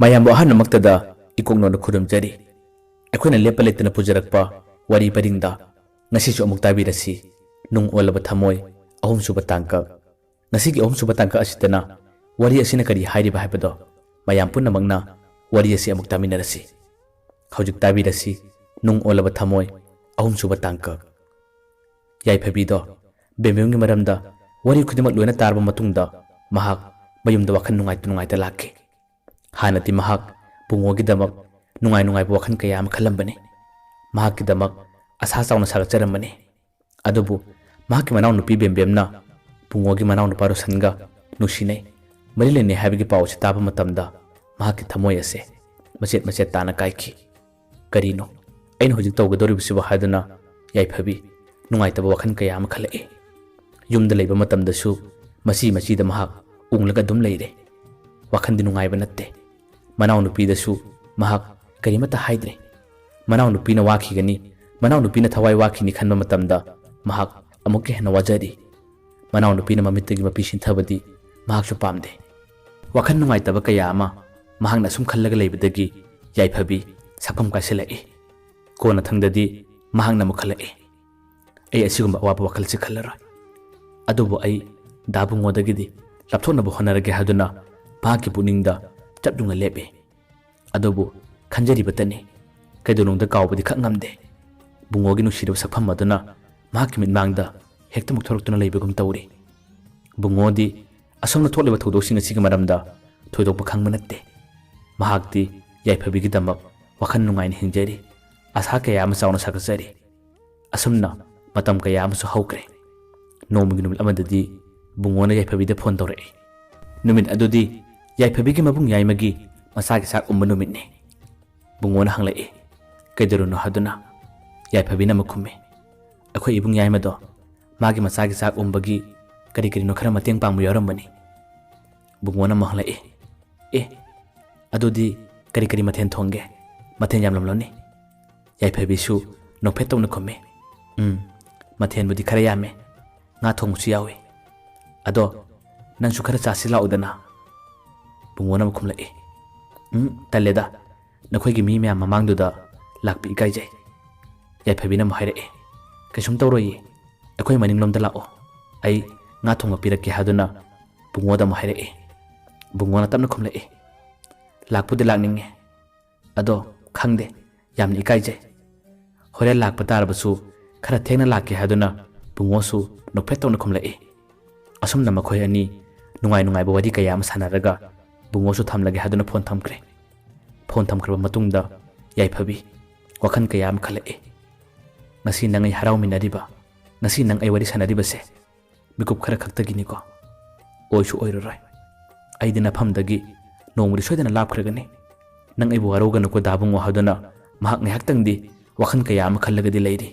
ꯃꯌꯥꯝꯕꯨ ꯑꯍꯟꯃꯛꯇꯗ ꯏꯀꯣꯛꯅꯣꯅ ꯈꯨꯔꯨꯝꯖꯔꯤ ꯑꯩꯈꯣꯏꯅ ꯂꯦꯞꯄ ꯂꯩꯇꯅ ꯄꯨꯖꯔꯛꯄ ꯋꯥꯔꯤ ꯄꯔꯤꯡꯗ ꯉꯁꯤꯁꯨ ꯑꯃꯨꯛ ꯇꯥꯕꯤꯔꯁꯤ ꯅꯨꯡ ꯑꯣꯜꯂꯕ ꯊꯃꯣꯏ ꯑꯍꯨꯝꯁꯨꯕ ꯇꯥꯡꯀꯛ ꯉꯁꯤꯒꯤ ꯑꯍꯨꯝꯁꯨꯕ ꯇꯥꯡꯀꯛ ꯑꯁꯤꯗꯅ ꯋꯥꯔꯤ ꯑꯁꯤꯅ ꯀꯔꯤ ꯍꯥꯏꯔꯤꯕ ꯍꯥꯏꯕꯗꯣ ꯃꯌꯥꯝ ꯄꯨꯝꯅꯃꯛꯅ ꯋꯥꯔꯤ ꯑꯁꯤ ꯑꯃꯨꯛ ꯇꯥꯃꯤꯟꯅꯔꯁꯤ ꯍꯧꯖꯤꯛ ꯇꯥꯕꯤꯔꯁꯤ ꯅꯨꯡ ꯑꯣꯜꯂꯕ ꯊꯃꯣꯏ ꯑꯍꯨꯝꯁꯨꯕ ꯇꯥꯡꯀꯛ ꯌꯥꯏꯐꯕꯤꯗꯣ ꯕꯦꯝꯕꯦꯝꯒꯤ ꯃꯔꯝꯗ ꯋꯥꯔꯤ ꯈꯨꯗꯤꯡꯃꯛ ꯂꯣꯏꯅ ꯇꯥꯔꯕ ꯃꯇꯨꯡꯗ ꯃꯍꯥꯛ ꯃꯌꯨꯝꯗ ꯋꯥꯈꯜ ꯅꯨꯡꯉꯥꯏꯇ ꯂꯥꯛꯈꯤ ꯍꯥꯟꯅꯗꯤ ꯃꯍꯥꯛ ꯄꯨꯡꯉꯣꯒꯤꯗꯃꯛ ꯅꯨꯡꯉꯥꯏꯕ ꯋꯥꯈꯜ ꯀꯌꯥ ꯑꯃ ꯈꯜꯂꯝꯕꯅꯤ ꯃꯍꯥꯛꯀꯤꯗꯃꯛ ꯑꯁꯥ ꯆꯥꯎꯅ ꯁꯥꯒꯠꯆꯔꯝꯕꯅꯤ ꯑꯗꯨꯕꯨ ꯃꯍꯥꯛꯀꯤ ꯃꯅꯥꯎꯅꯨꯄꯤ ꯕꯦꯝꯕꯦꯝꯅ ꯄꯨꯡꯉꯣꯒꯤ ꯃꯅꯥꯎꯅꯨꯄꯥ ꯔꯣꯁꯟꯒ ꯅꯨꯡꯁꯤꯅꯩ ꯃꯔꯤ ꯂꯩꯅꯩ ꯍꯥꯏꯕꯒꯤ ꯄꯥꯎ ꯑꯁꯤ ꯇꯥꯕ ꯃꯇꯝꯗ ꯃꯍꯥꯛꯀꯤ ꯊꯃꯣꯏ ꯑꯁꯤ ꯃꯆꯦꯠ ꯃꯆꯦꯠ ꯇꯥꯅ ꯀꯥꯏꯈꯤ ꯀꯔꯤꯅꯣ ꯑꯩꯅ ꯍꯧꯖꯤꯛ ꯇꯧꯒꯗꯧꯔꯤꯕꯁꯤꯕꯨ ꯍꯥꯏꯗꯨꯅ ꯌꯥꯏꯐꯕꯤ ꯅꯨꯡꯉꯥꯏꯇꯕ ꯋꯥꯈꯜ ꯀꯌꯥ ꯑꯃ ꯈꯜꯂꯛꯏ ꯌꯨꯝꯗ ꯂꯩꯕ ꯃꯇꯝꯗꯁꯨ ꯃꯆꯤꯗ ꯃꯍꯥꯛ ꯎꯪꯂꯒ ꯑꯗꯨꯝ ꯂꯩꯔꯦ ꯋꯥꯈꯜꯗꯤ ꯅꯨꯡꯉꯥꯏꯕ ꯅꯠꯇꯦ ꯃꯅꯥꯎꯅꯨꯄꯤꯗꯁꯨ ꯃꯍꯥꯛ ꯀꯔꯤꯃꯠꯇ ꯍꯥꯏꯗ꯭ꯔꯦ ꯃꯅꯥꯎꯅꯨꯄꯤꯅ ꯋꯥꯈꯤꯒꯅꯤ ꯃꯅꯥꯎꯅꯨꯄꯤꯅ ꯊꯋꯥꯏ ꯋꯥꯈꯤꯅꯤ ꯈꯟꯕ ꯃꯇꯝꯗ ꯃꯍꯥꯛ ꯑꯃꯨꯛꯀ ꯍꯦꯟꯅ ꯋꯥꯖꯔꯤ ꯃꯅꯥꯎꯅꯨꯄꯤꯅ ꯃꯃꯤꯠꯇꯒꯤ ꯃꯄꯤ ꯁꯤꯟꯊꯕꯗꯤ ꯃꯍꯥꯛꯁꯨ ꯄꯥꯝꯗꯦ ꯋꯥꯈꯜ ꯅꯨꯡꯉꯥꯏꯇꯕ ꯀꯌꯥ ꯑꯃ ꯃꯍꯥꯛꯅ ꯑꯁꯨꯝ ꯈꯜꯂꯒ ꯂꯩꯕꯗꯒꯤ ꯌꯥꯏꯐꯕꯤ ꯁꯛꯐꯝ ꯀꯥꯏꯁꯤꯜꯂꯛꯏ ꯀꯣꯟꯅ ꯊꯪꯗꯗꯤ ꯃꯍꯥꯛꯅ ꯑꯃꯨꯛ ꯈꯜꯂꯛꯏ ꯑꯩ ꯑꯁꯤꯒꯨꯝꯕ ꯑꯋꯥꯕ ꯋꯥꯈꯜꯁꯤ ꯈꯜꯂꯔꯣꯏ ꯑꯗꯨꯕꯨ ꯑꯩ ꯗꯥꯕꯨꯡꯉꯣꯗꯒꯤꯗꯤ ꯂꯥꯞꯊꯣꯛꯅꯕ ꯍꯣꯠꯅꯔꯒꯦ ꯍꯥꯏꯗꯨꯅ ꯃꯍꯥꯛꯀꯤ ꯄꯨꯛꯅꯤꯡꯗ ꯆꯞ ꯌꯨꯡꯅ ꯂꯦꯞꯄꯤ ꯑꯗꯨꯕꯨ ꯈꯟꯖꯔꯤꯕꯇꯅꯤ ꯀꯩꯗꯧꯅꯨꯡꯗ ꯀꯥꯎꯕꯗꯤ ꯈꯛ ꯉꯝꯗꯦ ꯕꯨꯡꯉꯣꯒꯤ ꯅꯨꯡꯁꯤꯔꯕ ꯁꯛꯐꯝ ꯑꯗꯨꯅ ꯃꯍꯥꯛꯀꯤ ꯃꯤꯠꯃꯥꯡꯗ ꯍꯦꯛꯇꯃꯛ ꯊꯣꯔꯛꯇꯨꯅ ꯂꯩꯕꯒꯨꯝ ꯇꯧꯔꯤ ꯕꯨꯡꯉꯣꯗꯤ ꯑꯁꯣꯝꯅ ꯊꯣꯛꯂꯤꯕ ꯊꯧꯗꯣꯛꯁꯤꯡ ꯑꯁꯤꯒꯤ ꯃꯔꯝꯗ ꯊꯣꯏꯗꯣꯛꯄ ꯈꯪꯕ ꯅꯠꯇꯦ ꯃꯍꯥꯛꯇꯤ ꯌꯥꯏꯐꯕꯤꯒꯤꯗꯃꯛ ꯋꯥꯈꯜ ꯅꯨꯡꯉꯥꯏꯅ ꯍꯤꯡꯖꯔꯤ ꯑꯁꯥ ꯀꯌꯥ ꯑꯃ ꯆꯥꯎꯅ ꯁꯥꯒꯠꯆꯔꯤ ꯑꯁꯨꯝꯅ ꯃꯇꯝ ꯀꯌꯥ ꯑꯃꯁꯨ ꯍꯧꯈ꯭ꯔꯦ ꯅꯣꯡꯃꯒꯤ ꯅꯨꯃꯤꯠ ꯑꯃꯗꯗꯤ ꯕꯨꯡꯉꯣꯅ ꯌꯥꯏꯐꯕꯤꯗ ꯐꯣꯟ ꯇꯧꯔꯛꯏ ꯅꯨꯃꯤꯠ ꯑꯗꯨꯗꯤ ꯌꯥꯏꯐꯕꯤꯒꯤ ꯃꯕꯨꯡ ꯌꯥꯏꯃꯒꯤ ꯃꯆꯥꯒꯤ ꯆꯥꯛ ꯎꯝꯕ ꯅꯨꯃꯤꯠꯅꯤ ꯕꯨꯡꯉꯣꯅ ꯍꯪꯂꯛꯏ ꯀꯩꯗꯧꯔꯨꯅꯣ ꯍꯥꯏꯗꯨꯅ ꯌꯥꯏꯐꯕꯤꯅ ꯑꯃꯨꯛ ꯈꯨꯝꯃꯤ ꯑꯩꯈꯣꯏ ꯏꯕꯨꯡ ꯌꯥꯏꯃꯗꯣ ꯃꯥꯒꯤ ꯃꯆꯥꯒꯤ ꯆꯥꯛ ꯎꯝꯕꯒꯤ ꯀꯔꯤꯅꯣ ꯈꯔ ꯃꯇꯦꯡ ꯄꯥꯡꯕ ꯌꯥꯎꯔꯝꯕꯅꯤ ꯕꯨꯡꯉꯣꯅ ꯑꯃꯨꯛ ꯍꯪꯂꯛꯏ ꯑꯗꯨꯗꯤ ꯀꯔꯤ ꯃꯊꯦꯜ ꯊꯣꯡꯒꯦ ꯃꯊꯦꯜ ꯌꯥꯝꯂꯝꯂꯅꯤ ꯌꯥꯏꯐꯕꯤꯁꯨ ꯅꯣꯛꯐꯦꯠ ꯇꯧꯅ ꯈꯨꯝꯃꯤ ꯃꯊꯦꯜꯕꯨꯗꯤ ꯈꯔ ꯌꯥꯝꯃꯦ ꯉꯥ ꯊꯣꯡꯕꯁꯨ ꯌꯥꯎꯏ ꯑꯗꯣ ꯅꯪꯁꯨ ꯈꯔ ꯆꯥꯁꯤ ꯂꯥꯛꯎꯗꯅ ꯕꯨꯡꯉꯣꯅ ꯑꯃꯨꯛ ꯈꯨꯝꯂꯛꯏ ꯇꯜꯂꯦꯗ ꯅꯈꯣꯏꯒꯤ ꯃꯤ ꯃꯌꯥꯝ ꯃꯃꯥꯡꯗꯨꯗ ꯂꯥꯛꯄ ꯏꯀꯥꯏꯖꯩ ꯌꯥꯏꯐꯕꯤꯅ ꯑꯃꯨꯛ ꯍꯥꯏꯔꯛꯏ ꯀꯩꯁꯨꯝ ꯇꯧꯔꯣꯏꯌꯦ ꯑꯩꯈꯣꯏ ꯃꯅꯤꯡꯂꯣꯝꯗ ꯂꯥꯛꯑꯣ ꯑꯩ ꯉꯥ ꯊꯣꯡꯕ ꯄꯤꯔꯛꯀꯦ ꯍꯥꯏꯗꯨꯅ ꯕꯨꯡꯉꯣꯗ ꯑꯃꯨꯛ ꯍꯥꯏꯔꯛꯏ ꯕꯨꯡꯉꯣꯅ ꯇꯞꯅ ꯈꯨꯝꯂꯛꯏ ꯂꯥꯛꯄꯨꯗꯤ ꯂꯥꯛꯅꯤꯡꯉꯦ ꯑꯗꯣ ꯈꯪꯗꯦ ꯌꯥꯝꯅ ꯏꯀꯥꯏꯖꯩ ꯍꯣꯔꯦꯟ ꯂꯥꯛꯄ ꯇꯥꯔꯕꯁꯨ ꯈꯔ ꯊꯦꯡꯅ ꯂꯥꯛꯀꯦ ꯍꯥꯏꯗꯨꯅ ꯕꯨꯡꯉꯣꯁꯨ ꯅꯣꯛꯐꯦꯠ ꯇꯧꯅ ꯈꯨꯝꯂꯛꯏ ꯑꯁꯨꯝꯅ ꯃꯈꯣꯏ ꯑꯅꯤ ꯅꯨꯡꯉꯥꯏꯕ ꯋꯥꯔꯤ ꯀꯌꯥ ꯑꯃ ꯁꯥꯟꯅꯔꯒ ꯕꯨꯡꯉꯣꯁꯨ ꯊꯝꯂꯒꯦ ꯍꯥꯏꯗꯨꯅ ꯐꯣꯟ ꯊꯝꯈ꯭ꯔꯦ ꯐꯣꯟ ꯊꯝꯈ꯭ꯔꯕ ꯃꯇꯨꯡꯗ ꯌꯥꯏꯐꯕꯤ ꯋꯥꯈꯜ ꯀꯌꯥ ꯑꯃ ꯈꯜꯂꯛꯏ ꯉꯁꯤ ꯅꯪ ꯑꯩ ꯍꯔꯥꯎꯃꯤꯟꯅꯔꯤꯕ ꯉꯁꯤ ꯅꯪ ꯑꯩ ꯋꯥꯔꯤ ꯁꯥꯟꯅꯔꯤꯕꯁꯦ ꯃꯤꯀꯨꯞ ꯈꯔ ꯈꯛꯇꯒꯤꯅꯤꯀꯣ ꯑꯣꯏꯁꯨ ꯑꯣꯏꯔꯔꯣꯏ ꯑꯩꯗꯤ ꯅꯐꯝꯗꯒꯤ ꯅꯣꯡꯃꯗꯤ ꯁꯣꯏꯗꯅ ꯂꯥꯞꯈ꯭ꯔꯒꯅꯤ ꯅꯪ ꯑꯩꯕꯨ ꯋꯥꯔꯧꯒꯅꯨꯀꯣ ꯗꯥꯕꯨꯡꯉꯣ ꯍꯥꯏꯗꯨꯅ ꯃꯍꯥꯛ ꯉꯥꯏꯍꯥꯛꯇꯪꯗꯤ ꯋꯥꯈꯜ ꯀꯌꯥ ꯑꯃ ꯈꯜꯂꯒꯗꯤ ꯂꯩꯔꯤ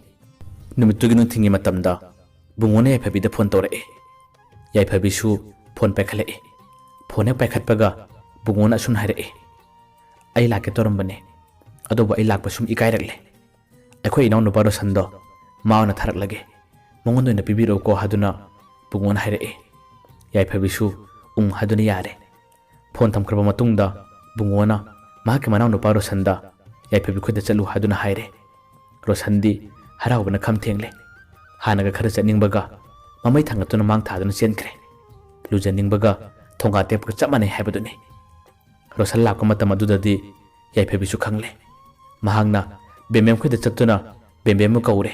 ꯅꯨꯃꯤꯠꯇꯨꯒꯤ ꯅꯨꯡꯊꯤꯜꯒꯤ ꯃꯇꯝꯗ ꯕꯨꯡꯉꯣꯅ ꯌꯥꯏꯐꯕꯤꯗ ꯐꯣꯟ ꯇꯧꯔꯛꯏ ꯌꯥꯏꯐꯕꯤꯁꯨ ꯐꯣꯟ ꯄꯥꯏꯈꯠꯂꯛꯏ ꯐꯣꯟ ꯍꯦꯛ ꯄꯥꯏꯈꯠꯄꯒ ꯕꯨꯡꯉꯣꯅ ꯑꯁꯨꯝ ꯍꯥꯏꯔꯛꯏ ꯑꯩ ꯂꯥꯛꯀꯦ ꯇꯧꯔꯝꯕꯅꯦ ꯑꯗꯨꯕꯨ ꯑꯩ ꯂꯥꯛꯄ ꯁꯨꯝ ꯏꯀꯥꯏꯔꯛꯂꯦ ꯑꯩꯈꯣꯏ ꯏꯅꯥꯎꯅꯨꯄꯥ ꯔꯣꯁꯟꯗꯣ ꯃꯥ ꯑꯣꯏꯅ ꯊꯥꯔꯛꯂꯒꯦ ꯃꯉꯣꯟꯗ ꯑꯣꯏꯅ ꯄꯤꯕꯤꯔꯛꯎꯀꯣ ꯍꯥꯏꯗꯨꯅ ꯕꯨꯡꯉꯣꯅ ꯍꯥꯏꯔꯛꯏ ꯌꯥꯏꯐꯕꯤꯁꯨ ꯍꯥꯏꯗꯨꯅ ꯌꯥꯔꯦ ꯐꯣꯟ ꯊꯝꯈ꯭ꯔꯕ ꯃꯇꯨꯡꯗ ꯕꯨꯡꯉꯣꯅ ꯃꯍꯥꯛꯀꯤ ꯃꯅꯥꯎꯅꯨꯄꯥ ꯔꯣꯁꯟꯗ ꯌꯥꯏꯐꯕꯤ ꯈꯣꯏꯗ ꯆꯠꯂꯨ ꯍꯥꯏꯗꯨꯅ ꯍꯥꯏꯔꯦ ꯔꯣꯁꯟꯗꯤ ꯍꯔꯥꯎꯕꯅ ꯈꯝ ꯊꯦꯡꯂꯦ ꯍꯥꯟꯅꯒ ꯈꯔ ꯆꯠꯅꯤꯡꯕꯒ ꯃꯃꯩ ꯊꯥꯡꯒꯠꯇꯨꯅ ꯃꯥꯡ ꯊꯥꯗꯨꯅ ꯆꯦꯟꯈ꯭ꯔꯦ ꯂꯨꯖꯅꯤꯡꯕꯒ ꯊꯣꯡꯒꯥ ꯇꯦꯛꯄꯒ ꯆꯞ ꯃꯥꯟꯅꯩ ꯍꯥꯏꯕꯗꯨꯅꯤ ꯔꯣꯁꯟ ꯂꯥꯛꯄ ꯃꯇꯝ ꯑꯗꯨꯗꯗꯤ ꯌꯥꯏꯐꯕꯤꯁꯨ ꯈꯪꯂꯦ ꯃꯍꯥꯛꯅ ꯕꯦꯝꯕꯦꯝ ꯈꯣꯏꯗ ꯆꯠꯇꯨꯅ ꯕꯦꯝꯕꯦꯝꯕꯨ ꯀꯧꯔꯦ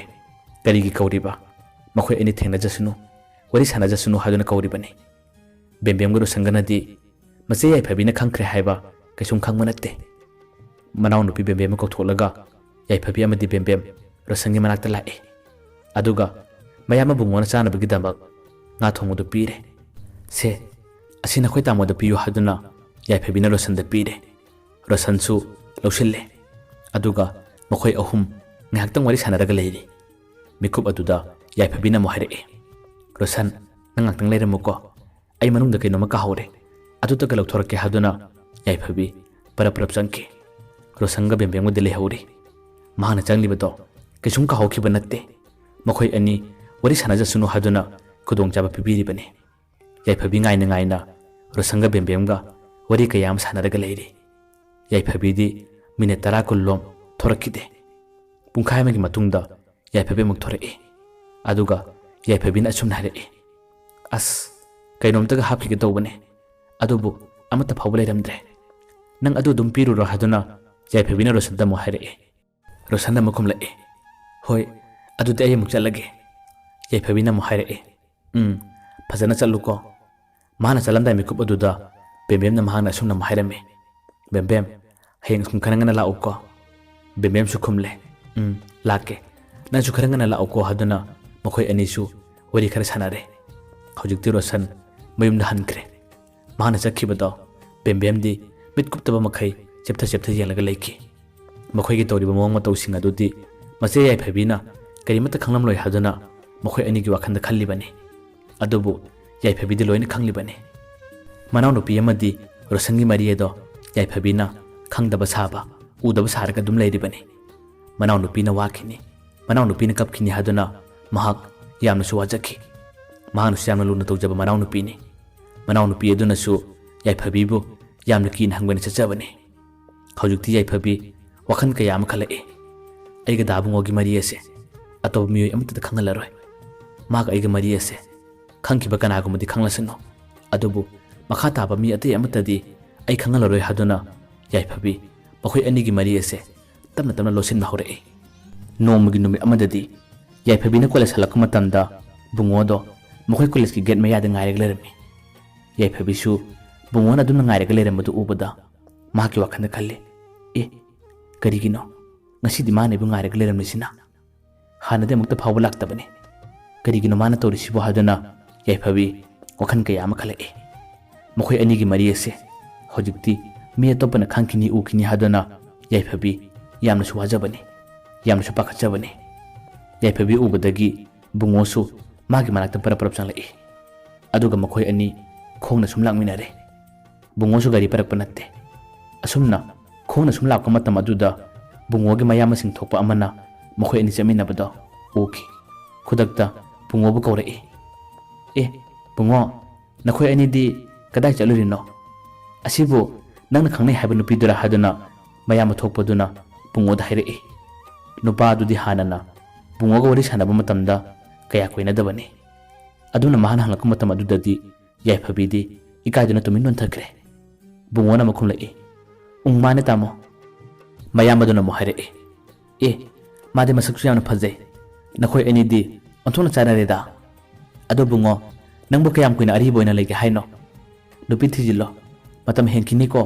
ꯀꯔꯤꯒꯤ ꯀꯧꯔꯤꯕ ꯃꯈꯣꯏ ꯑꯅꯤ ꯊꯦꯡꯅꯖꯁꯅꯨ ꯋꯥꯔꯤ ꯁꯥꯟꯅꯖꯁꯅꯨ ꯍꯥꯏꯗꯨꯅ ꯀꯧꯔꯤꯕꯅꯤ ꯕꯦꯝꯕꯦꯝꯒ ꯔꯣꯁꯟꯒꯅꯗꯤ ꯃꯆꯦ ꯌꯥꯏꯐꯕꯤꯅ ꯈꯪꯈ꯭ꯔꯦ ꯍꯥꯏꯕ ꯀꯩꯁꯨꯝ ꯈꯪꯕ ꯅꯠꯇꯦ ꯃꯅꯥꯎꯅꯨꯄꯤ ꯕꯦꯝꯕꯦꯝꯕꯨ ꯀꯧꯊꯣꯛꯂꯒ ꯌꯥꯏꯐꯕꯤ ꯑꯃꯗꯤ ꯕꯦꯝꯕꯦꯝ ꯔꯣꯁꯟꯒꯤ ꯃꯅꯥꯛꯇ ꯂꯥꯛꯏ ꯑꯗꯨꯒ ꯃꯌꯥꯝ ꯕꯨꯡꯉꯣꯅ ꯆꯥꯅꯕꯒꯤꯗꯃꯛ ꯉꯥ ꯊꯣꯡꯕꯗꯨ ꯄꯤꯔꯦ ꯁꯦ ꯑꯁꯤ ꯅꯈꯣꯏ ꯇꯥꯃꯣꯗ ꯄꯤꯌꯨ ꯍꯥꯏꯗꯨꯅ ꯌꯥꯏꯐꯕꯤꯅ ꯔꯣꯁꯟꯗ ꯄꯤꯔꯦ ꯔꯣꯁꯟꯁꯨ ꯂꯧꯁꯤꯜꯂꯦ ꯑꯗꯨꯒ ꯃꯈꯣꯏ ꯑꯍꯨꯝ ꯉꯥꯏꯍꯥꯛꯇꯪ ꯋꯥꯔꯤ ꯁꯥꯟꯅꯔꯒ ꯂꯩꯔꯤ ꯃꯤꯀꯨꯞ ꯑꯗꯨꯗ ꯌꯥꯏꯐꯕꯤꯅ ꯑꯃꯨꯛ ꯍꯥꯏꯔꯛꯏ ꯔꯣꯁꯟ ꯅꯪ ꯉꯥꯛꯇꯪ ꯂꯩꯔꯝꯃꯨꯀꯣ ꯑꯩ ꯃꯅꯨꯡꯗ ꯀꯩꯅꯣꯝꯃ ꯀꯥꯍꯧꯔꯦ ꯑꯗꯨꯇꯒ ꯂꯧꯊꯣꯔꯛꯀꯦ ꯍꯥꯏꯗꯨꯅ ꯌꯥꯏꯐꯕꯤ ꯄꯔꯞ ꯆꯪꯈꯤ ꯔꯣꯁꯟꯒ ꯕꯦꯝꯕꯦꯝꯒꯗꯤ ꯂꯩꯍꯧꯔꯤ ꯃꯍꯥꯛꯅ ꯆꯪꯂꯤꯕꯗꯣ ꯀꯩꯁꯨꯝ ꯀꯥꯍꯧꯈꯤꯕ ꯅꯠꯇꯦ ꯃꯈꯣꯏ ꯑꯅꯤ ꯋꯥꯔꯤ ꯁꯥꯟꯅꯖꯁꯅꯨ ꯍꯥꯏꯗꯨꯅ ꯈꯨꯗꯣꯡꯆꯥꯕ ꯄꯤꯕꯤꯔꯤꯕꯅꯤ ꯌꯥꯏꯐꯕꯤ ꯉꯥꯏꯅ ꯔꯣꯁꯟꯒ ꯕꯦꯝꯕꯦꯝꯒ ꯋꯥꯔꯤ ꯀꯌꯥ ꯑꯃ ꯁꯥꯟꯅꯔꯒ ꯂꯩꯔꯤ ꯌꯥꯏꯐꯕꯤꯗꯤ ꯃꯤꯅꯤꯠ 10 ꯀꯨꯟꯂꯣꯝ ꯊꯣꯔꯛꯈꯤꯗꯦ ꯄꯨꯡꯈꯥꯏ ꯑꯃꯒꯤ ꯃꯇꯨꯡꯗ ꯌꯥꯏꯐꯕꯤ ꯑꯃꯨꯛ ꯊꯣꯔꯛꯏ ꯑꯗꯨꯒ ꯌꯥꯏꯐꯕꯤꯅ ꯑꯁꯨꯝꯅ ꯍꯥꯏꯔꯛꯏ ꯑꯁ ꯀꯩꯅꯣꯝꯇꯒ ꯍꯥꯞꯈꯤꯒꯦ ꯇꯧꯕꯅꯦ ꯑꯗꯨꯕꯨ ꯑꯃꯠꯇ ꯐꯥꯎꯕ ꯂꯩꯔꯝꯗ꯭ꯔꯦ ꯅꯪ ꯑꯗꯨ ꯑꯗꯨꯝ ꯄꯤꯔꯨꯔꯣ ꯍꯥꯏꯗꯨꯅ ꯌꯥꯏꯐꯕꯤꯅ ꯔꯣꯁꯟꯗ ꯑꯃꯨꯛ ꯍꯥꯏꯔꯛꯏ ꯔꯣꯁꯟꯅ ꯑꯃꯨꯛ ꯈꯨꯝꯂꯛꯏ ꯍꯣꯏ ꯑꯗꯨꯗꯤ ꯑꯩ ꯑꯃꯨꯛ ꯆꯠꯂꯒꯦ ꯌꯥꯏꯐꯕꯤꯅ ꯑꯃꯨꯛ ꯍꯥꯏꯔꯛꯏ ꯐꯖꯅ ꯆꯠꯂꯨꯀꯣ ꯃꯥꯅ ꯆꯠꯂꯝꯗꯥꯏ ꯃꯤꯀꯨꯞ ꯑꯗꯨꯗ ꯕꯦꯝꯕꯦꯝꯅ ꯃꯍꯥꯛꯅ ꯑꯁꯨꯝꯅ ꯑꯃꯨꯛ ꯍꯥꯏꯔꯝꯃꯤ ꯕꯦꯝꯕꯦꯝ ꯍꯌꯦꯡ ꯁꯨꯝ ꯈꯔ ꯉꯟꯅ ꯂꯥꯛꯎꯀꯣ ꯕꯦꯝꯕꯦꯝꯁꯨ ꯈꯨꯝꯂꯦ ꯂꯥꯛꯀꯦ ꯅꯪꯁꯨ ꯈꯔ ꯉꯟꯅ ꯂꯥꯛꯎꯀꯣ ꯍꯥꯏꯗꯨꯅ ꯃꯈꯣꯏ ꯑꯅꯤꯁꯨ ꯋꯥꯔꯤ ꯈꯔ ꯁꯥꯟꯅꯔꯦ ꯍꯧꯖꯤꯛꯇꯤ ꯔꯣꯁꯟ ꯃꯌꯨꯝꯗ ꯍꯟꯈ꯭ꯔꯦ ꯃꯥꯅ ꯆꯠꯈꯤꯕꯗꯣ ꯕꯦꯝꯕꯦꯝꯗꯤ ꯃꯤꯠ ꯀꯨꯞꯇꯕ ꯃꯈꯩ ꯆꯦꯞꯊ ꯌꯦꯡꯂꯒ ꯂꯩꯈꯤ ꯃꯈꯣꯏꯒꯤ ꯇꯧꯔꯤꯕ ꯃꯑꯣꯡ ꯃꯇꯧꯁꯤꯡ ꯑꯗꯨꯗꯤ ꯃꯆꯦ ꯌꯥꯏꯐꯕꯤꯅ ꯀꯔꯤꯃꯠꯇ ꯈꯪꯂꯝꯂꯣꯏ ꯍꯥꯏꯗꯨꯅ ꯃꯈꯣꯏ ꯑꯅꯤꯒꯤ ꯋꯥꯈꯜꯗ ꯈꯜꯂꯤꯕꯅꯤ ꯑꯗꯨꯕꯨ ꯌꯥꯏꯐꯕꯤꯗꯤ ꯂꯣꯏꯅ ꯈꯪꯂꯤꯕꯅꯤ ꯃꯅꯥꯎꯅꯨꯄꯤ ꯑꯃꯗꯤ ꯔꯣꯁꯟꯒꯤ ꯃꯔꯤ ꯑꯗꯣ ꯌꯥꯏꯐꯕꯤꯅ ꯈꯪꯗꯕ ꯁꯥꯕ ꯎꯗꯕ ꯁꯥꯔꯒ ꯑꯗꯨꯝ ꯂꯩꯔꯤꯕꯅꯤ ꯃꯅꯥꯎꯅꯨꯄꯤꯅ ꯋꯥꯈꯤꯅꯤ ꯃꯅꯥꯎꯅꯨꯄꯤꯅ ꯀꯞꯈꯤꯅꯤ ꯍꯥꯏꯗꯨꯅ ꯃꯍꯥꯛ ꯌꯥꯝꯅꯁꯨ ꯋꯥꯖꯈꯤ ꯃꯍꯥꯛꯅꯁꯨ ꯌꯥꯝꯅ ꯂꯨꯅ ꯇꯧꯖꯕ ꯃꯅꯥꯎꯅꯨꯄꯤꯅꯤ ꯃꯅꯥꯎꯅꯨꯄꯤ ꯑꯗꯨꯅꯁꯨ ꯌꯥꯏꯐꯕꯤꯕꯨ ꯌꯥꯝꯅ ꯀꯤꯅ ꯍꯪꯕꯅ ꯆꯠꯆꯕꯅꯤ ꯍꯧꯖꯤꯛꯇꯤ ꯌꯥꯏꯐꯕꯤ ꯋꯥꯈꯜ ꯀꯌꯥ ꯑꯃ ꯈꯜꯂꯛꯏ ꯑꯩꯒ ꯗꯥꯕꯨꯡꯉꯣꯒꯤ ꯃꯔꯤ ꯑꯁꯦ ꯑꯇꯣꯞꯄ ꯃꯤꯑꯣꯏ ꯑꯃꯠꯇꯗ ꯈꯪꯍꯜꯂꯔꯣꯏ ꯃꯥꯒ ꯑꯩꯒ ꯃꯔꯤ ꯑꯁꯦ ꯈꯪꯈꯤꯕ ꯀꯅꯥꯒꯨꯝꯕꯗꯤ ꯈꯪꯂꯁꯅꯨ ꯑꯗꯨꯕꯨ ꯃꯈꯥ ꯇꯥꯕ ꯃꯤ ꯑꯇꯩ ꯑꯃꯠꯇꯗꯤ ꯑꯩ ꯈꯪꯍꯜꯂꯔꯣꯏ ꯍꯥꯏꯗꯨꯅ ꯌꯥꯏꯐꯕꯤ ꯃꯈꯣꯏ ꯑꯅꯤꯒꯤ ꯃꯔꯤ ꯑꯁꯦ ꯇꯞꯅ ꯇꯞꯅ ꯂꯣꯠꯁꯤꯟꯕ ꯍꯧꯔꯛꯏ ꯅꯣꯡꯃꯒꯤ ꯅꯨꯃꯤꯠ ꯑꯃꯗꯗꯤ ꯌꯥꯏꯐꯕꯤꯅ ꯀꯣꯂꯦꯖ ꯍꯜꯂꯛꯄ ꯃꯇꯝꯗ ꯕꯨꯡꯉꯣꯗꯣ ꯃꯈꯣꯏ ꯀꯣꯂꯦꯖꯀꯤ ꯒꯦꯠ ꯃꯌꯥꯗ ꯉꯥꯏꯔꯒ ꯂꯩꯔꯝꯃꯤ ꯌꯥꯏꯐꯕꯤꯁꯨ ꯕꯨꯡꯉꯣꯅ ꯑꯗꯨꯝꯅ ꯉꯥꯏꯔꯒ ꯂꯩꯔꯝꯕꯗꯨ ꯎꯕꯗ ꯃꯍꯥꯛꯀꯤ ꯋꯥꯈꯜꯗ ꯈꯜꯂꯤ ꯀꯔꯤꯒꯤꯅꯣ ꯉꯁꯤꯗꯤ ꯃꯥꯅ ꯑꯩꯕꯨ ꯉꯥꯏꯔꯒ ꯂꯩꯔꯝꯂꯤꯁꯤꯅ ꯍꯥꯟꯅꯗꯤ ꯑꯃꯨꯛꯇ ꯐꯥꯎꯕ ꯂꯥꯛꯇꯕꯅꯤ ꯀꯔꯤꯒꯤꯅꯣ ꯃꯥꯅ ꯇꯧꯔꯤꯁꯤꯕꯨ ꯍꯥꯏꯗꯨꯅ ꯌꯥꯏꯐꯕꯤ ꯋꯥꯈꯜ ꯀꯌꯥ ꯑꯃ ꯈꯜꯂꯛꯏ ꯃꯈꯣꯏ ꯑꯅꯤꯒꯤ ꯃꯔꯤ ꯑꯁꯦ ꯍꯧꯖꯤꯛꯇꯤ ꯃꯤ ꯑꯇꯣꯞꯄꯅ ꯈꯪꯈꯤꯅꯤ ꯎꯈꯤꯅꯤ ꯍꯥꯏꯗꯨꯅ ꯌꯥꯏꯐꯕꯤ ꯌꯥꯝꯅꯁꯨ ꯋꯥꯖꯕꯅꯤ ꯌꯥꯝꯅꯁꯨ ꯄꯥꯈꯠꯆꯕꯅꯤ ꯌꯥꯏꯐꯕꯤ ꯎꯕꯗꯒꯤ ꯕꯨꯡꯉꯣꯁꯨ ꯃꯥꯒꯤ ꯃꯅꯥꯛꯇ ꯄꯔꯞ ꯆꯪꯂꯛꯏ ꯑꯗꯨꯒ ꯃꯈꯣꯏ ꯑꯅꯤ ꯈꯣꯡꯅ ꯁꯨꯝ ꯂꯥꯛꯃꯤꯟꯅꯔꯦ ꯕꯨꯡꯉꯣꯁꯨ ꯒꯥꯔꯤ ꯄꯔꯛꯄ ꯅꯠꯇꯦ ꯑꯁꯨꯝꯅ ꯈꯣꯡꯅ ꯁꯨꯝ ꯂꯥꯛꯄ ꯃꯇꯝ ꯑꯗꯨꯗ ꯕꯨꯡꯉꯣꯒꯤ ꯃꯌꯥꯝꯕꯁꯤꯡ ꯊꯣꯛꯄ ꯑꯃꯅ ꯃꯈꯣꯏ ꯑꯅꯤ ꯆꯠꯃꯤꯟꯅꯕꯗꯣ ꯎꯈꯤ ꯈꯨꯗꯛꯇ ꯕꯨꯡꯉꯣꯕꯨ ꯀꯧꯔꯛꯏ ꯕꯨꯡꯉꯣ ꯅꯈꯣꯏ ꯑꯅꯤꯗꯤ ꯀꯗꯥꯏ ꯆꯠꯂꯨꯔꯤꯅꯣ ꯑꯁꯤꯕꯨ ꯅꯪꯅ ꯈꯪꯅꯩ ꯍꯥꯏꯕ ꯅꯨꯄꯤꯗꯨꯔꯥ ꯍꯥꯏꯗꯨꯅ ꯃꯌꯥꯝꯕ ꯊꯣꯛꯄꯗꯨꯅ ꯕꯨꯡꯉꯣꯗ ꯍꯥꯏꯔꯛꯏ ꯅꯨꯄꯥ ꯑꯗꯨꯗꯤ ꯍꯥꯟꯅꯅ ꯕꯨꯡꯉꯣꯒ ꯋꯥꯔꯤ ꯁꯥꯟꯅꯕ ꯃꯇꯝꯗ ꯀꯌꯥ ꯀꯣꯏꯅꯗꯕꯅꯤ ꯑꯗꯨꯅ ꯃꯍꯥꯛꯅ ꯍꯪꯂꯛꯄ ꯃꯇꯝ ꯑꯗꯨꯗꯗꯤ ꯌꯥꯏꯐꯕꯤꯗꯤ ꯏꯀꯥꯏꯗꯨꯅ ꯇꯨꯃꯤꯟ ꯂꯣꯟꯊꯈ꯭ꯔꯦ ꯕꯨꯡꯉꯣꯅ ꯑꯃꯨꯛ ꯈꯨꯝꯂꯛꯏ ꯃꯥꯅꯦ ꯇꯥꯃꯣ ꯃꯌꯥꯝꯕꯗꯨꯅ ꯑꯃꯨꯛ ꯍꯥꯏꯔꯛꯏ ꯃꯥꯗꯤ ꯃꯁꯛꯁꯨ ꯌꯥꯝꯅ ꯐꯖꯩ ꯅꯈꯣꯏ ꯑꯅꯤꯗꯤ ꯑꯣꯟꯊꯣꯛꯅ ꯆꯥꯟꯅꯔꯦꯗ ꯑꯗꯣ ꯕꯨꯡꯉꯣ ꯅꯪꯕꯨ ꯀꯌꯥꯝ ꯀꯨꯏꯅ ꯑꯔꯤꯕ ꯑꯣꯏꯅ ꯂꯩꯒꯦ ꯍꯥꯏꯅꯣ ꯅꯨꯄꯤ ꯊꯤꯖꯤꯜꯂꯣ ꯃꯇꯝ ꯍꯦꯟꯈꯤꯅꯤꯀꯣ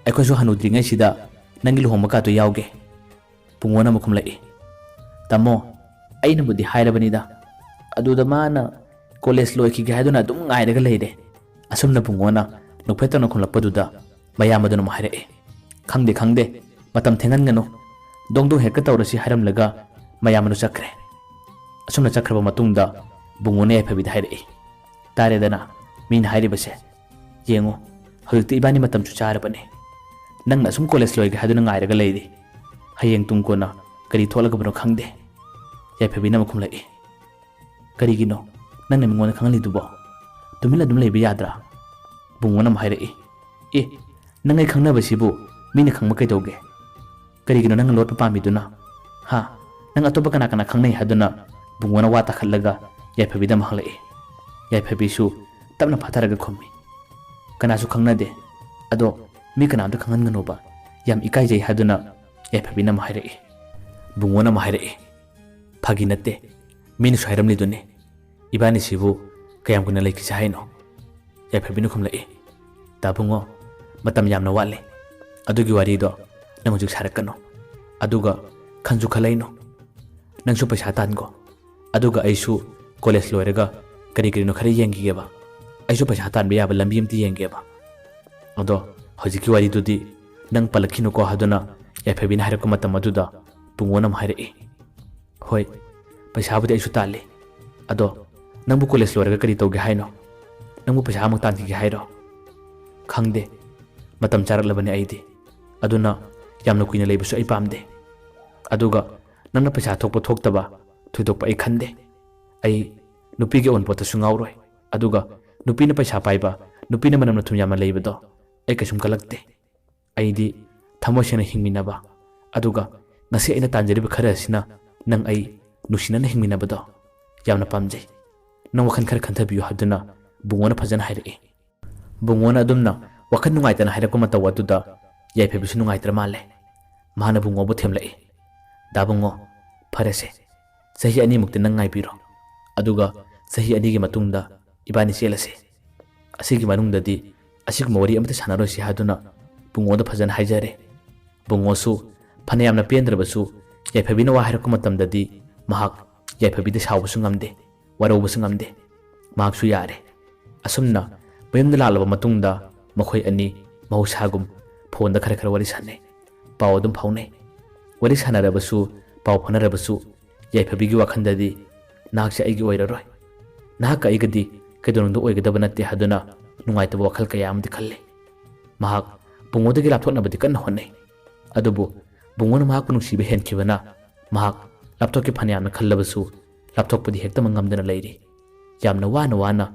ꯑꯩꯈꯣꯏꯁꯨ ꯍꯅꯨꯗ꯭ꯔꯤꯉꯩꯁꯤꯗ ꯅꯪꯒꯤ ꯂꯨꯍꯣꯡꯕ ꯀꯥꯗꯣ ꯌꯥꯎꯒꯦ ꯕꯨꯡꯉꯣꯅ ꯑꯃꯨꯛ ꯈꯨꯝꯂꯛꯏ ꯇꯥꯃꯣ ꯑꯩꯅꯕꯨꯗꯤ ꯍꯥꯏꯔꯕꯅꯤꯗ ꯑꯗꯨꯗ ꯃꯥꯅ ꯀꯣꯂꯦꯖ ꯂꯣꯏꯈꯤꯒꯦ ꯍꯥꯏꯗꯨꯅ ꯑꯗꯨꯝ ꯉꯥꯏꯔꯒ ꯂꯩꯔꯦ ꯑꯁꯨꯝꯅ ꯕꯨꯡꯉꯣꯅ ꯅꯣꯛꯐꯦꯠꯇꯧꯅ ꯈꯨꯝꯂꯛꯄꯗꯨꯗ ꯃꯌꯥꯝꯕꯗꯨꯅ ꯑꯃꯨꯛ ꯍꯥꯏꯔꯛꯏ ꯈꯪꯗꯦ ꯃꯇꯝ ꯊꯦꯡꯍꯟꯒꯅꯨ ꯗꯣꯡꯗꯣꯡ ꯍꯦꯛꯀ ꯇꯧꯔꯁꯤ ꯍꯥꯏꯔꯝꯂꯒ ꯃꯌꯥꯝꯕꯅ ꯆꯠꯈ꯭ꯔꯦ ꯑꯁꯨꯝꯅ ꯆꯠꯈ꯭ꯔꯕ ꯃꯇꯨꯡꯗ ꯕꯨꯡꯉꯣꯅ ꯌꯥꯏꯐꯕꯤꯗ ꯍꯥꯏꯔꯛꯏ ꯇꯥꯔꯦꯗꯅ ꯃꯤꯅ ꯍꯥꯏꯔꯤꯕꯁꯦ ꯌꯦꯡꯉꯨ ꯍꯧꯖꯤꯛꯇꯤ ꯏꯕꯥꯅꯤ ꯃꯇꯝꯁꯨ ꯆꯥꯔꯕꯅꯤ ꯅꯪꯅ ꯑꯁꯨꯝ ꯀꯣꯂꯦꯖ ꯂꯣꯏꯒꯦ ꯍꯥꯏꯗꯨꯅ ꯉꯥꯏꯔꯒ ꯂꯩꯔꯤ ꯍꯌꯦꯡ ꯇꯨꯡ ꯀꯣꯟꯅ ꯀꯔꯤ ꯊꯣꯛꯂꯒꯕꯅꯣ ꯈꯪꯗꯦ ꯌꯥꯏꯐꯕꯤꯅ ꯑꯃꯨꯛ ꯈꯨꯝꯂꯛꯏ ꯀꯔꯤꯒꯤꯅꯣ ꯅꯪꯅ ꯃꯤꯉꯣꯟꯗ ꯈꯪꯍꯜꯂꯤꯗꯨꯕꯣ ꯇꯨꯃꯤꯟꯅ ꯑꯗꯨꯝ ꯂꯩꯕ ꯌꯥꯗ꯭ꯔꯥ ꯕꯨꯡꯉꯣꯅ ꯑꯃꯨꯛ ꯍꯥꯏꯔꯛꯏ ꯅꯪ ꯑꯩ ꯈꯪꯅꯕꯁꯤꯕꯨ ꯃꯤꯅ ꯈꯪꯕ ꯀꯩꯗꯧꯒꯦ ꯀꯔꯤꯒꯤꯅꯣ ꯅꯪꯅ ꯂꯣꯠꯄ ꯄꯥꯝꯃꯤꯗꯨꯅ ꯅꯪ ꯑꯇꯣꯞꯄ ꯀꯅꯥ ꯈꯪꯅꯩ ꯍꯥꯏꯗꯨꯅ ꯕꯨꯡꯉꯣꯅ ꯋꯥ ꯇꯥꯈꯠꯂꯒ ꯌꯥꯏꯐꯕꯤꯗ ꯑꯃꯨꯛ ꯍꯪꯂꯛꯏ ꯌꯥꯏꯐꯕꯤꯁꯨ ꯇꯞꯅ ꯐꯥꯊꯔꯒ ꯈꯨꯝꯃꯤ ꯀꯅꯥꯁꯨ ꯈꯪꯅꯗꯦ ꯑꯗꯣ ꯃꯤ ꯀꯅꯥꯝꯇ ꯈꯪꯍꯟꯒꯅꯣꯕ ꯌꯥꯝ ꯏꯀꯥꯏꯖꯩ ꯍꯥꯏꯗꯨꯅ ꯌꯥꯏꯐꯕꯤꯅ ꯑꯃꯨꯛ ꯍꯥꯏꯔꯛꯏ ꯕꯨꯡꯉꯣꯅ ꯑꯃꯨꯛ ꯍꯥꯏꯔꯛꯏ ꯐꯥꯒꯤ ꯅꯠꯇꯦ ꯃꯤꯅꯁꯨ ꯍꯥꯏꯔꯝꯂꯤꯗꯨꯅꯤ ꯏꯕꯥꯅꯤꯁꯤꯕꯨ ꯀꯌꯥꯝ ꯀꯨꯏꯅ ꯂꯩꯈꯤꯁꯦ ꯍꯥꯏꯅꯣ ꯌꯥꯏꯐꯕꯤꯅ ꯈꯨꯝꯂꯛꯏ ꯇꯥꯕꯨꯡꯉꯣ ꯃꯇꯝ ꯌꯥꯝꯅ ꯋꯥꯠꯂꯤ ꯑꯗꯨꯒꯤ ꯋꯥꯔꯤꯗꯣ ꯅꯪ ꯍꯧꯖꯤꯛ ꯁꯥꯔꯛꯀꯅꯨ ꯑꯗꯨꯒ ꯈꯟꯁꯨ ꯈꯜꯂꯩꯅꯨ ꯅꯪꯁꯨ ꯄꯩꯁꯥ ꯇꯥꯟꯀꯣ ꯑꯗꯨꯒ ꯑꯩꯁꯨ ꯀꯣꯂꯦꯖ ꯂꯣꯏꯔꯒ ꯀꯔꯤꯅꯣ ꯈꯔ ꯌꯦꯡꯈꯤꯒꯦꯕ ꯑꯩꯁꯨ ꯄꯩꯁꯥ ꯇꯥꯟꯕ ꯌꯥꯕ ꯂꯝꯕꯤ ꯑꯃꯇ ꯌꯦꯡꯒꯦꯕ ꯑꯗꯣ ꯍꯧꯖꯤꯛꯀꯤ ꯋꯥꯔꯤꯗꯨꯗꯤ ꯅꯪ ꯄꯜꯂꯛꯈꯤꯅꯨꯀꯣ ꯍꯥꯏꯗꯨꯅ ꯌꯥꯏꯐꯕꯤꯅ ꯍꯥꯏꯔꯛꯄ ꯃꯇꯝ ꯑꯗꯨꯗ ꯕꯨꯡꯉꯣꯅ ꯑꯃꯨꯛ ꯍꯥꯏꯔꯛꯏ ꯍꯣꯏ ꯄꯩꯁꯥꯕꯨꯗꯤ ꯑꯩꯁꯨ ꯇꯥꯜꯂꯤ ꯑꯗꯣ ꯅꯪꯕꯨ ꯀꯣꯂꯦꯖ ꯂꯣꯏꯔꯒ ꯀꯔꯤ ꯇꯧꯒꯦ ꯍꯥꯏꯅꯣ ꯅꯪꯕꯨ ꯄꯩꯁꯥ ꯑꯃꯨꯛ ꯇꯥꯟꯈꯤꯒꯦ ꯍꯥꯏꯔꯣ ꯈꯪꯗꯦ ꯃꯇꯝ ꯆꯥꯔꯛꯂꯕꯅꯤ ꯑꯩꯗꯤ ꯑꯗꯨꯅ ꯌꯥꯝꯅ ꯀꯨꯏꯅ ꯂꯩꯕꯁꯨ ꯑꯩ ꯄꯥꯝꯗꯦ ꯑꯗꯨꯒ ꯅꯪꯅ ꯄꯩꯁꯥ ꯊꯣꯛꯄ ꯊꯣꯛꯇꯕ ꯊꯣꯏꯗꯣꯛꯄ ꯑꯩ ꯈꯟꯗꯦ ꯑꯩ ꯅꯨꯄꯤꯒꯤ ꯑꯣꯟꯄꯣꯠꯇꯁꯨ ꯉꯥꯎꯔꯣꯏ ꯑꯗꯨꯒ ꯅꯨꯄꯤꯅ ꯄꯩꯁꯥ ꯄꯥꯏꯕ ꯅꯨꯄꯤꯅ ꯃꯅꯝ ꯃꯊꯨꯝ ꯌꯥꯝꯅ ꯂꯩꯕꯗꯣ ꯑꯩ ꯀꯩꯁꯨꯝ ꯀꯜꯂꯛꯇꯦ ꯑꯩꯗꯤ ꯊꯃꯣꯏꯁꯦꯡꯅ ꯍꯤꯡꯃꯤꯟꯅꯕ ꯑꯗꯨꯒ ꯉꯁꯤ ꯑꯩꯅ ꯇꯥꯟꯖꯔꯤꯕ ꯈꯔ ꯑꯁꯤꯅ ꯅꯪ ꯑꯩ ꯅꯨꯡꯁꯤꯅꯅ ꯍꯤꯡꯃꯤꯟꯅꯕꯗꯣ ꯌꯥꯝꯅ ꯄꯥꯝꯖꯩ ꯅꯪ ꯋꯥꯈꯜ ꯈꯔ ꯈꯟꯊꯕꯤꯌꯨ ꯍꯥꯏꯗꯨꯅ ꯕꯨꯡꯉꯣꯅ ꯐꯖꯅ ꯍꯥꯏꯔꯛꯏ ꯕꯨꯡꯉꯣꯅ ꯑꯗꯨꯝꯅ ꯋꯥꯈꯜ ꯅꯨꯡꯉꯥꯏꯇꯅ ꯍꯥꯏꯔꯛꯄ ꯃꯇꯧ ꯑꯗꯨꯗ ꯌꯥꯏꯐꯕꯤꯁꯨ ꯅꯨꯡꯉꯥꯏꯇ꯭ꯔ ꯃꯥꯜꯂꯦ ꯃꯥꯅ ꯕꯨꯡꯉꯣꯕꯨ ꯊꯦꯝꯂꯛꯏ ꯗꯥ ꯕꯨꯡꯉꯣ ꯐꯔꯦꯁꯦ ꯆꯍꯤ 2 ꯃꯨꯛꯇꯤ ꯅꯪ ꯉꯥꯏꯕꯤꯔꯣ ꯑꯗꯨꯒ ꯆꯍꯤ 2ꯒꯤ ꯃꯇꯨꯡꯗ ꯏꯕꯥꯅꯤ ꯆꯦꯜꯂꯁꯤ ꯑꯁꯤꯒꯤ ꯃꯅꯨꯡꯗꯗꯤ ꯑꯁꯤꯒꯨꯝꯕ ꯋꯥꯔꯤ ꯑꯃꯠꯇ ꯁꯥꯟꯅꯔꯣꯏꯁꯤ ꯍꯥꯏꯗꯨꯅ ꯕꯨꯡꯉꯣꯗ ꯐꯖꯅ ꯍꯥꯏꯖꯔꯦ ꯕꯨꯡꯉꯣꯁꯨ ꯐꯅ ꯌꯥꯝꯅ ꯄꯦꯟꯗ꯭ꯔꯕꯁꯨ ꯌꯥꯏꯐꯕꯤꯅ ꯋꯥ ꯍꯥꯏꯔꯛꯄ ꯃꯇꯝꯗꯗꯤ ꯃꯍꯥꯛ ꯌꯥꯏꯐꯕꯤꯗ ꯁꯥꯎꯕꯁꯨ ꯉꯝꯗꯦ ꯋꯥꯔꯧꯕꯁꯨ ꯉꯝꯗꯦ ꯃꯍꯥꯛꯁꯨ ꯌꯥꯔꯦ ꯑꯁꯨꯝꯅ ꯃꯌꯨꯝꯗ ꯂꯥꯛꯂꯕ ꯃꯇꯨꯡꯗ ꯃꯈꯣꯏ ꯑꯅꯤ ꯃꯍꯧꯁꯥꯒꯨꯝ ꯐꯣꯟꯗ ꯈꯔ ꯋꯥꯔꯤ ꯁꯥꯟꯅꯩ ꯄꯥꯎ ꯑꯗꯨꯝ ꯐꯥꯎꯅꯩ ꯋꯥꯔꯤ ꯁꯥꯟꯅꯔꯕꯁꯨ ꯄꯥꯎ ꯐꯥꯎꯅꯔꯕꯁꯨ ꯌꯥꯏꯐꯕꯤꯒꯤ ꯋꯥꯈꯜꯗꯗꯤ ꯅꯍꯥꯛꯁꯦ ꯑꯩꯒꯤ ꯑꯣꯏꯔꯔꯣꯏ ꯅꯍꯥꯛꯀ ꯑꯩꯒꯗꯤ ꯀꯩꯗꯧꯅꯨꯡꯗ ꯑꯣꯏꯒꯗꯕ ꯅꯠꯇꯦ ꯍꯥꯏꯗꯨꯅ ꯅꯨꯡꯉꯥꯏꯇꯕ ꯋꯥꯈꯜ ꯀꯌꯥ ꯑꯃꯗꯤ ꯈꯜꯂꯤ ꯃꯍꯥꯛ ꯕꯨꯡꯉꯣꯗꯒꯤ ꯂꯥꯞꯊꯣꯛꯅꯕꯗꯤ ꯀꯟꯅ ꯍꯣꯠꯅꯩ ꯑꯗꯨꯕꯨ ꯕꯨꯡꯉꯣꯅ ꯃꯍꯥꯛꯄꯨ ꯅꯨꯡꯁꯤꯕ ꯍꯦꯟꯈꯤꯕꯅ ꯃꯍꯥꯛ ꯂꯥꯞꯊꯣꯛꯀꯦ ꯐꯅꯌꯥꯝꯅ ꯈꯜꯂꯕꯁꯨ ꯂꯥꯞꯊꯣꯛꯄꯗꯤ ꯍꯦꯛꯇꯃꯛ ꯉꯝꯗꯅ ꯂꯩꯔꯤ ꯌꯥꯝꯅ ꯋꯥꯅ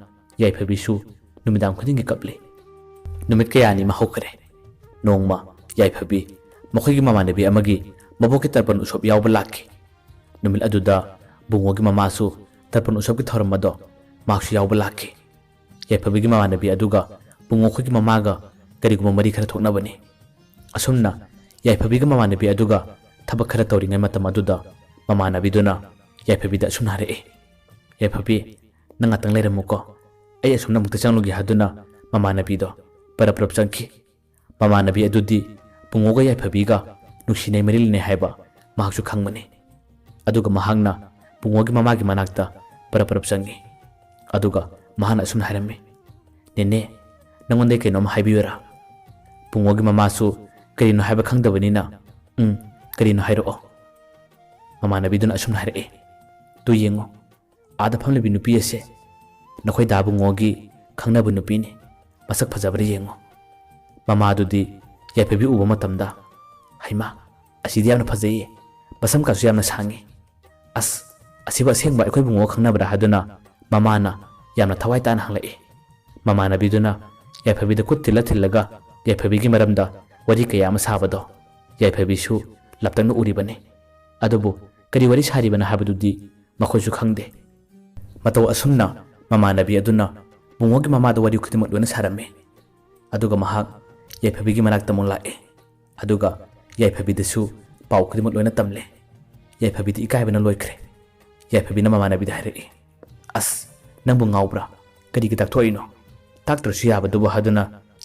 ꯌꯥꯏꯐꯕꯤꯁꯨ ꯅꯨꯃꯤꯗꯥꯡ ꯈꯨꯗꯤꯡꯒꯤ ꯀꯞꯂꯤ ꯅꯨꯃꯤꯠ ꯀꯌꯥꯅꯤ ꯑꯃ ꯍꯧꯈꯔꯦ ꯅꯣꯡꯃ ꯌꯥꯏꯐꯕꯤ ꯃꯈꯣꯏꯒꯤ ꯃꯃꯥꯟꯅꯕꯤ ꯑꯃꯒꯤ ꯃꯕꯣꯛꯀꯤ ꯇꯔꯄꯟ ꯎꯁꯣꯞ ꯌꯥꯎꯕ ꯂꯥꯛꯈꯤ ꯅꯨꯃꯤꯠ ꯑꯗꯨꯗ ꯕꯨꯡꯉꯣꯒꯤ ꯃꯃꯥꯁꯨ ꯇꯔꯄꯟ ꯎꯁꯣꯞꯀꯤ ꯊꯧꯔꯝ ꯑꯗꯣ ꯃꯍꯥꯛꯁꯨ ꯌꯥꯎꯕ ꯂꯥꯛꯈꯤ ꯌꯥꯏꯐꯕꯤꯒꯤ ꯃꯃꯥꯟꯅꯕꯤ ꯑꯗꯨꯒ ꯕꯨꯡꯉꯣꯈꯣꯏꯒꯤ ꯃꯃꯥꯒ ꯀꯔꯤꯒꯨꯝꯕ ꯃꯔꯤ ꯈꯔ ꯊꯣꯛꯅꯕꯅꯤ ꯑꯁꯨꯝꯅ ꯌꯥꯏꯐꯕꯤꯒ ꯃꯃꯥꯟꯅꯕꯤ ꯑꯗꯨꯒ ꯊꯕꯛ ꯈꯔ ꯇꯧꯔꯤꯉꯩ ꯃꯇꯝ ꯑꯗꯨꯗ ꯃꯃꯥꯟꯅꯕꯤꯗꯨꯅ ꯌꯥꯏꯐꯕꯤꯗ ꯑꯁꯨꯝꯅ ꯍꯥꯏꯔꯛꯏ ꯌꯥꯏꯐꯕꯤ ꯅꯪ ꯉꯥꯛꯇꯪ ꯂꯩꯔꯝꯃꯨꯀꯣ ꯑꯩ ꯑꯁꯨꯝꯅ ꯑꯃꯨꯛꯇ ꯆꯪꯂꯨꯒꯦ ꯍꯥꯏꯗꯨꯅ ꯃꯃꯥꯟꯅꯕꯤꯗꯣ ꯄꯔꯞ ꯆꯪꯈꯤ ꯃꯃꯥꯟꯅꯕꯤ ꯑꯗꯨꯗꯤ ꯕꯨꯡꯉꯣꯒ ꯌꯥꯏꯐꯕꯤꯒ ꯅꯨꯡꯁꯤꯅꯩ ꯃꯔꯤ ꯂꯩꯅꯩ ꯍꯥꯏꯕ ꯃꯍꯥꯛꯁꯨ ꯈꯪꯕꯅꯤ ꯑꯗꯨꯒ ꯃꯍꯥꯛꯅ ꯕꯨꯡꯉꯣꯒꯤ ꯃꯃꯥꯒꯤ ꯃꯅꯥꯛꯇ ꯄꯔꯞ ꯆꯪꯉꯤ ꯑꯗꯨꯒ ꯃꯍꯥꯛꯅ ꯑꯁꯨꯝꯅ ꯍꯥꯏꯔꯝꯃꯤ ꯅꯦꯅꯦ ꯅꯪꯉꯣꯟꯗꯩ ꯀꯩꯅꯣꯝ ꯍꯥꯏꯕꯤꯌꯨꯔꯥ ꯕꯨꯡꯉꯣꯒꯤ ꯃꯃꯥꯁꯨ ꯀꯔꯤꯅꯣ ꯍꯥꯏꯕ ꯈꯪꯗꯕꯅꯤꯅ ꯀꯔꯤꯅꯣ ꯍꯥꯏꯔꯛꯑꯣ ꯃꯃꯥꯟꯅꯕꯤꯗꯨꯅ ꯑꯁꯨꯝꯅ ꯍꯥꯏꯔꯛꯏ ꯇꯨ ꯌꯦꯡꯉꯣ आदा फमलिबी नुपी असे नखोई दाबु ngोगी खंगनाबु नुपीनी मसक फजाबरे येंगो ममादुदी याफेबी उबा मतमदा हैमा असिदी यामना फजैये बसम कासु यामना सांगी असिबा सेंगबा अखोई बुंगो खंगनाबरा हादुना ममाना यामना थवाई तान हंगलए ममानबीदुना याफेबीदा कुत तिल्ला तिल्लगा याफेबीगी मरमदा वरी कया अमा साबदो याफेबीसु लपतंगना उरिबने अदुबु करी वरी सारिबना हाबदुदी मखोइसु खंगदे मतौ असुमना ममानबी अदुना बुंगोगी ममादा वरी खुदिमक लोना सारमे अदुगा महाक याफेबीगी मनाक्ता मुंग लाए अदुगा याफेबीदसु पाउ खुदिमक लोना तमले याफेबीदी इकायबना लोइख्रे याफेबीना ममानबीदा हाइरए अस नंबु ngaubra करिगी ताकथोइनो ताकत्रसु याबदुबु हादुना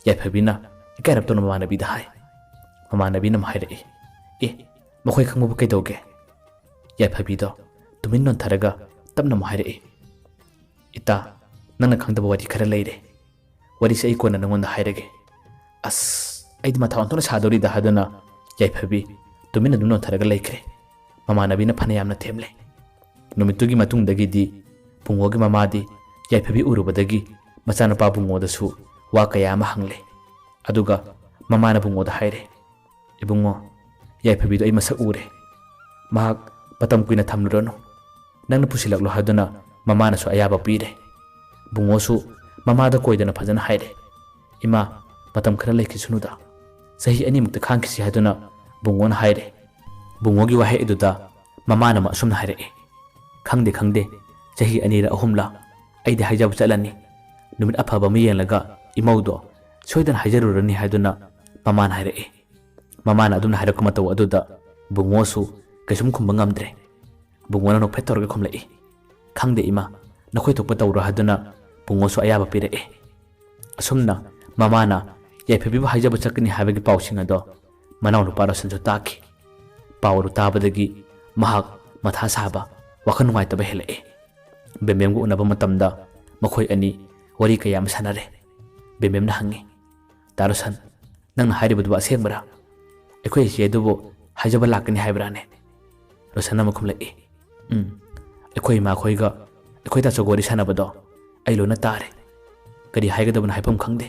याफेबीना इकायरप्तोना ममानबीदा हाय ममानबीना हाइरए ए मखोइ खंगबु कैदौगे याफेबीदो तुमिन नोंथरगा तमना हाइरए इता नंगना खंगदबा वरी खरा लेरे वरी से कोना नंगोंदा हाइरगे अस अइदि माथा अंतोना सादोरीदा हादुना याफेबी तुमिन दुनो थरगा लेख्रे ममानबीना फनयामना थेमले नुमितुगी मतुंगदगिदी बुंगोगी ममादी याफेबी उरुबदगी मचानपा बुंगोदसु वा कया अमा हंगले अदुगा ममाना बुंगोदा हाइरे इबुंगो याफेबीदो अइ मसक उरे महाक पतम कुइना थमलुरनो नंगना पुसिलकलो हादुना ममानासु अयाबा पीरे बुंगोसु ममादा कोइदना फजना हाइरे इमा मतम खरा लेखिसुनुदा सही अनि मुक्त खांखिसि हादुना बुंगोना हाइरे बुंगोगी वाहे इदुदा ममाना मा असुमना हाइरे खंगदे खंगदे सही अनिरा अहुमला अइदे हाइजाब चलनी नुमित अफबा म येंलगा इमौदो सोइदन हाइजरुरनी हादुना ममान हाइरे ममाना अदुना हाइरक मतौ अदुदा बुंगोसु कैसुम खुंबा ngamdre बुंगोना नोक फेतरगा खुमलई खंगदे इमा नखोइ थोकपा तौरो हादुना बुंगोसु अयाबा पिरए असुमना ममाना याफेबीबु हाइजाब चकनी हाबगी पाउसिंग अदो मनाउ नुपारो सन्जो ताखि पाउरु ताबदगी महाक मथा साबा वखन नुंगाइतबा हेलए बेमेमगु उनबा मतमदा मखोइ अनि वरी कयाम सानरे बेमेमना हंगी तारोसन नंगना हाइरिबदुबा असेंबरा एखोइ जेदुबो हाइजाबा लाकनी हाइब्राने रोसना मखुमलए एखोइ माखोइगा एखोइ ताचोगोरी सानबदो अइ लोना तारे करी हाइगदबन हाइफम खंगदे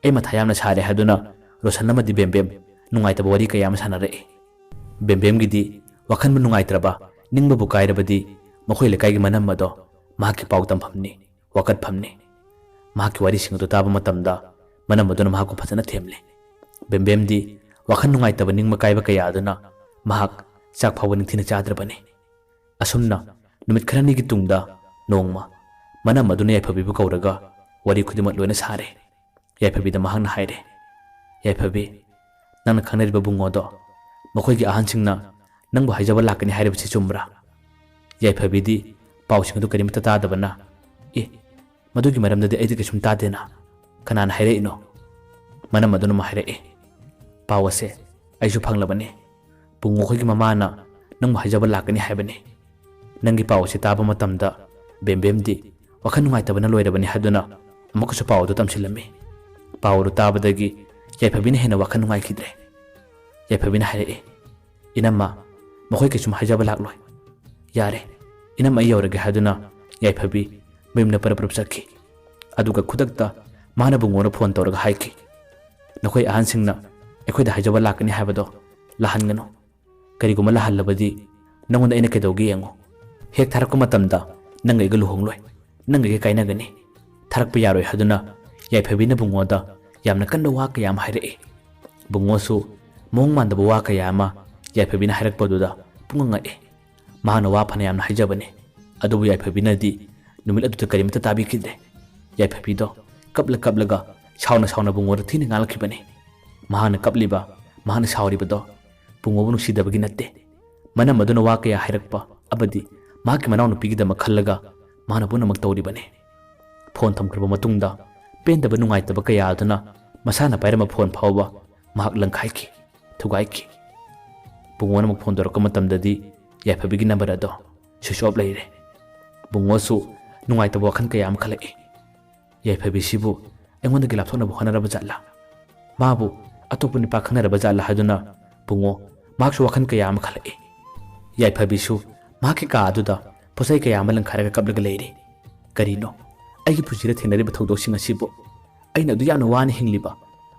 अइ मथा यामना सारे हादुना रोसनमदि बेमबेम नुंगाइतबा वरी कयाम सानरे बेमबेमगिदी वखन नुंगाइत्रबा निंगबबु काइरबदी मखोइ लेकाइगी मनमदो माकी पाउ तमफमनी वकत फमनी माकी वारी सिंगदो ताबा मतमदा मनमदुना माको फजना थेमले बेमबेमदी wakan nungai taba ning makai ba kaya aduna mahak chak phawa ning thina chadrabani asumna numit kharani gi tungda nongma mana maduna yaifabi bu kauraga wari khudimat loina sare yaifabi da mahang na haire yaifabi nang na khanari ba bungo do makhoi gi ahan singna nang ba haijaba lakani haire bi chumra yaifabi di paw sing du karim ta ta dabana e madugi maram da ai di sum ta dena kanan haire ino mana maduna ma haire e paw ase ai su phanglabani bungo khoi gi mama na nang ba haijaba lakani haibani nangi paw se taba matamda bembem di wakan nungai tabana loirabani haduna amakasu paw do tamsilami paw ru tabadagi yaifabina hena wakan nungai khidre yaifabina haire inama makhoi ke sum hajaba lakloi yare inama yorage haduna yaifabi memna paraprup sakhi aduga khudakta mana bungona phone tawraga haiki nakoi ahan singna ekhoida hajaba lakani habado lahangano kariguma lahallabadi nangonda ina kedawgi yango hek tharakku matamda nangai ga luhongloi nangai kaina gani tharakpa yaroi haduna yaifabina bungoda yamna kanna wa ka yam haire bungosu mong manda wa ka yama yaifabina hairakpaduda punga e mahana wa phana yamna haijabane adubu yaifabina di numil adu karimta tabi kidre yaifabido kapla shauna bungoda thina ngal khibane mahana kapliba mahana shauriba bungobu nusidabagi natte mana maduna wa ka ya hairakpa abadi mahaki manaw nupigida makhallaga mahana puna magtawribane phone thamkraba matungda pendaba nungaitaba kaya aduna masana pairama phone phawba mahak langkhaiki thugaiki bungona mak phone dorka matamdadi yaifabigi number ado switch off leire bungosu nungaitaba wakhan kaya am khalai yaifabi sibu engonda gi lapthona bu hanaraba jalla mabu atopuni pa khanaraba jalla haduna bungo mahaksu wakhan kaya am khalai yaifabi su mahaki ka aduda posai kaya am langkharaga kablaga leire karino ai gi pujira thenari bathaudo singa sibu aina du yana wani hingliba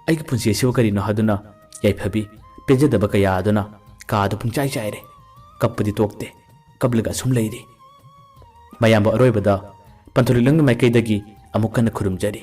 ai gi punsi siwa karino haduna yaifabi penjadaba kaya aduna ka adu pungchai chaire kappadi tokte kablaga sum leire mayamba aroibada panthuri lang mai kaidagi amukana khurumjari